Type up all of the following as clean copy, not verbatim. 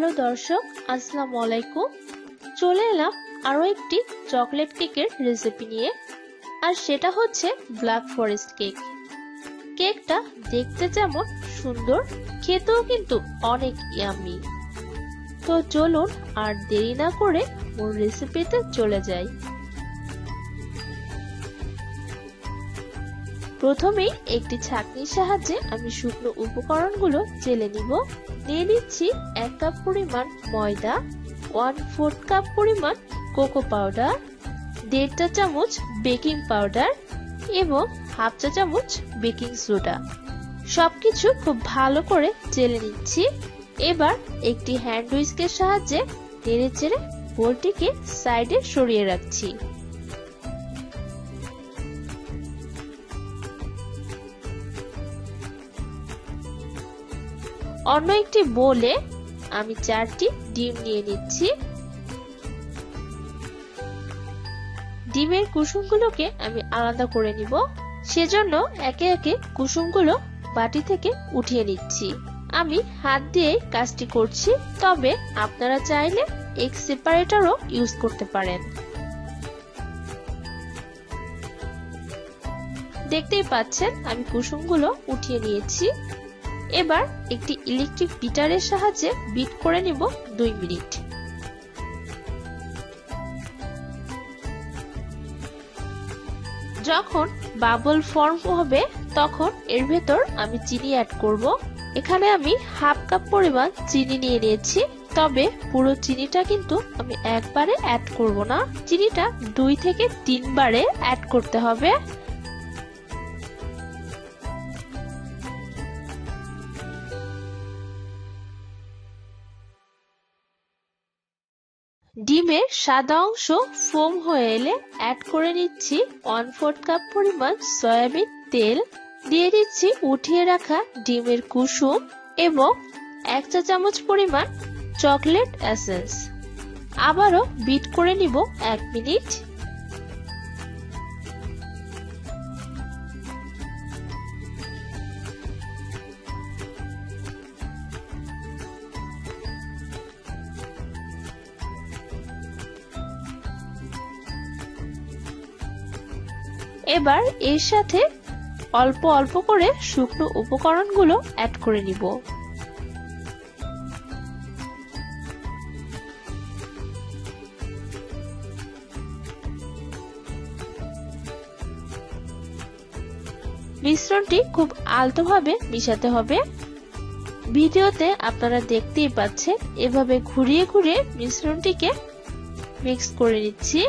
Hello দর্শক, আসসালামু আলাইকুম। চলে এলাম আরো একটি চকলেট কেকের রেসিপি নিয়ে, আর সেটা হচ্ছে ব্ল্যাক ফরেস্ট কেক। কেকটা দেখতে যেমন সুন্দর, খেতেও কিন্তু অনেক ইয়ামি। তো চলুন আর দেরি না করে মূল রেসিপিতে চলে যাই। প্রথমেই একটি ছাঁকনির সাহায্যে আমি শুকনো উপকরণগুলো চেলে নিব। নিয়ে নিচ্ছি 1 কাপ পরিমাণ ময়দা, 1/4 কাপ পরিমাণ কোকো পাউডার, 1.5 চা চামচ বেকিং পাউডার এবং 1/2 চা চামচ বেকিং সোডা। সবকিছু খুব ভালো করে চেলে নিচ্ছি। এবার একটি হ্যান্ড হুইস্কের সাহায্যে নেড়েচেড়ে বোলটিকে সাইডে সরিয়ে রাখছি। অন্য একটি বোলে আমি 4টি ডিম নিয়ে নিচ্ছি। ডিমের কুসুমগুলোকে আমি আলাদা করে নিব, সেজন্য একে একে কুসুমগুলো বাটি থেকে উঠিয়ে নিচ্ছি। আমি হাত দিয়ে কাজটি করছি, তবে আপনারা চাইলে এগ সেপারেটরও ইউজ করতে পারেন। দেখতেই পাচ্ছেন আমি কুসুমগুলো উঠিয়ে নিয়েছি। এবার একটি ইলেকট্রিক বিটারের সাহায্যে বিট করে নিব 2 মিনিট। যখন বাবল ফর্ম হবে তখন এর ভেতর আমি চিনি অ্যাড করব। এখানে আমি 1/2 কাপ পরিমাণ চিনি নিয়ে নিয়েছি, তবে পুরো চিনিটা কিন্তু আমি একবারে অ্যাড করব না। চিনিটা 2 থেকে 3 বারে অ্যাড করতে হবে। ডিমের সাদা অংশ ফোম হয়ে এলে অ্যাড করে নিচ্ছি 1/4 কাপ পরিমাণ সয়াবিন তেল, দিয়ে দিচ্ছি উঠিয়ে রাখা ডিমের কুসুম এবং 1 চা চামচ পরিমাণ চকলেট এসেন্স। আবারও বিট করে নিব 1 মিনিট। এবার এর সাথে অল্প অল্প করে শুকনো উপকরণগুলো অ্যাড করে নিব। মিশ্রণটি খুব আলতোভাবে মিশাতে হবে। ভিডিওতে আপনারা দেখতেই পাচ্ছেন এভাবে ঘুরিয়ে ঘুরিয়ে মিশ্রণটিকে মিক্স করে নিচ্ছি।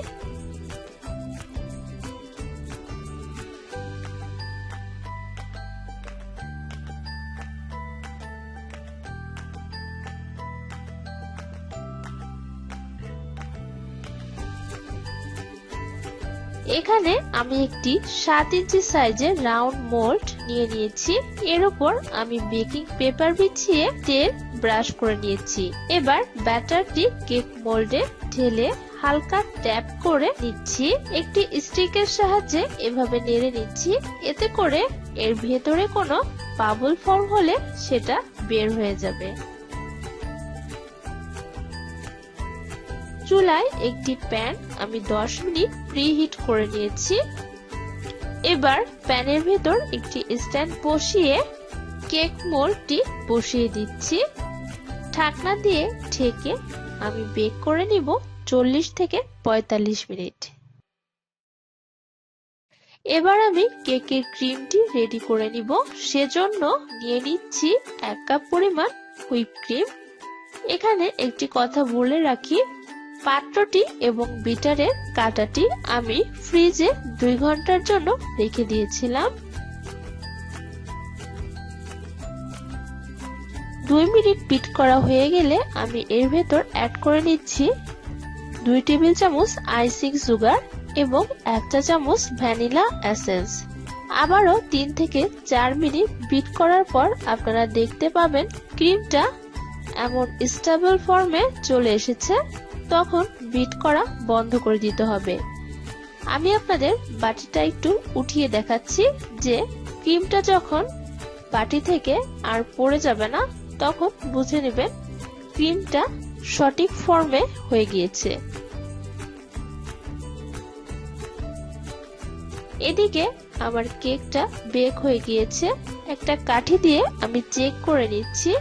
এখানে আমি একটি 7 ইঞ্চি সাইজের রাউন্ড মোল্ড নিয়ে নিয়েছি। এর উপর আমি বেকিং পেপার বিছিয়ে তেল ব্রাশ করে নিয়েছি। এবার ব্যাটারটি কেক মোল্ডে ঢেলে হালকা ট্যাপ করে নিচ্ছি। একটি স্টিকের সাহায্যে এভাবে নেড়ে নিচ্ছি, এতে করে এর ভেতরে কোনো বাবল ফর্ম হলে সেটা বের হয়ে যাবে। চুলায় একটি প্যান আমি 10 মিনিট প্রিহিট করে নিয়েছি। এবার প্যানের ভেতর একটি স্ট্যান্ড বসিয়ে কেক মোল্ডটি বসিয়ে দিচ্ছি। ঢাকনা দিয়ে ঢেকে আমি বেক করে নিব 40 থেকে 45 মিনিট। এবার আমি কেকের ক্রিমটি রেডি করে নিব। সেজন্য নিয়ে নিচ্ছি 1 কাপ পরিমাণ হুইপ ক্রিম। এখানে একটি কথা বলে রাখি, পাত্রটি এবং বিটারের কাঁটাটি আমি ফ্রিজে 2 ঘন্টার জন্য রেখে দিয়েছিলাম। 2 মিনিট বিট করা হয়ে গেলে আমি এর ভেতর অ্যাড করে নিচ্ছি 2 টেবিল চামচ আইসিং সুগার এবং 1 চা চামচ ভ্যানিলা এসেন্স। আবারও 3 থেকে 4 মিনিট বিট করার পর আপনারা দেখতে পাবেন ক্রিমটা এমন স্টেবল ফর্মে চলে এসেছে। তখন বিট করা বন্ধ করে দিতে হবে। আমি আপনাদের বাটিটা একটু উঠিয়ে দেখাচ্ছি যে ক্রিমটা যখন বাটি থেকে আর পড়ে যাবে না, তখন বুঝে নেবেন ক্রিমটা সঠিক ফর্মে হয়ে গিয়েছে। এদিকে আমার কেকটা বেক হয়ে গিয়েছে। একটা কাঠি দিয়ে আমি চেক করে নিচ্ছি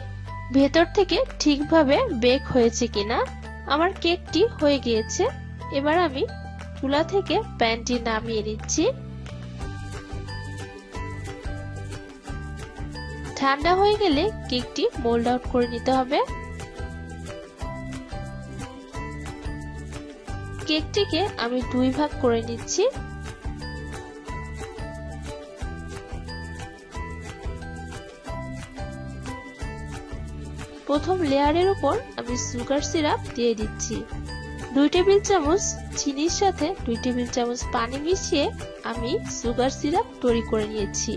ভেতর থেকে ঠিকভাবে বেক হয়েছে কিনা। আমার কেকটি হয়ে গিয়েছে। এবার আমি চুলা থেকে প্যানটি নামিয়ে নিচ্ছি। ঠান্ডা হয়ে গেলে কেকটি মোল্ড আউট করে নিতে হবে। কেকটিকে আমি 2 ভাগ করে নিচ্ছি। প্রথম লেয়ারের উপর আমি সুগার সিরাপ দিয়ে দিচ্ছি। 2 টেবিল চামচ চিনির সাথে 2 টেবিল চামচ পানি মিশিয়ে আমি সুগার সিরাপ তৈরি করে নিয়েছি।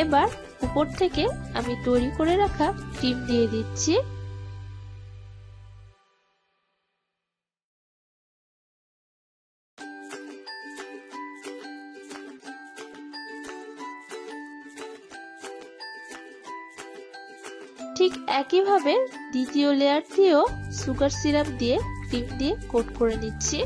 এবার উপর থেকে আমি তৈরি করে রাখা ক্রিম দিয়ে দিচ্ছি। ঠিক একইভাবে দ্বিতীয় লেয়ার দিয়েও সুগার সিরাপ দিয়ে ক্রিম দিয়ে কোট করে নিচ্ছি।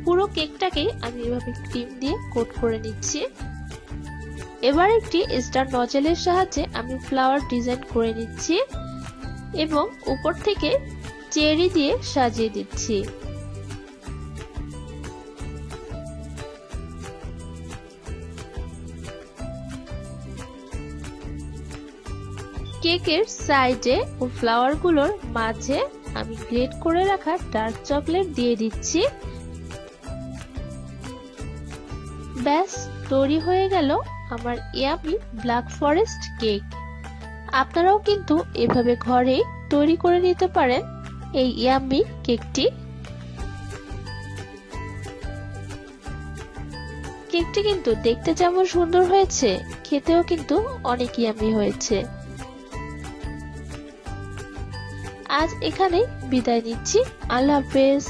পুরো কেকটাকেই আমি এভাবে ক্রিম দিয়ে কোট করে নিচ্ছি। এবার একটি স্টার নজেলের সাহায্যে আমি ফ্লাওয়ার ডিজাইন করে নিচ্ছি এবং উপর থেকে চেরি দিয়ে সাজিয়ে দিচ্ছি। কেকের সাইডে ও ফ্লাওয়ারগুলোর মাঝে আমি গ্রেট করে রাখা ডার্ক চকলেট দিয়ে দিচ্ছি। ব্যাস তৈরি হয়ে গেল আমার ইয়ামি ব্ল্যাক ফরেস্ট কেক। আপনারাও কিন্তু এভাবে ঘরেই তৈরি করে নিতে পারেন এই ইয়ামি কেকটি। কেকটি কিন্তু দেখতে যেমন সুন্দর হয়েছে, খেতেও কিন্তু অনেক ইয়ামি হয়েছে। আজ এখানেই বিদায় নিচ্ছি। আল্লাহ হাফেজ।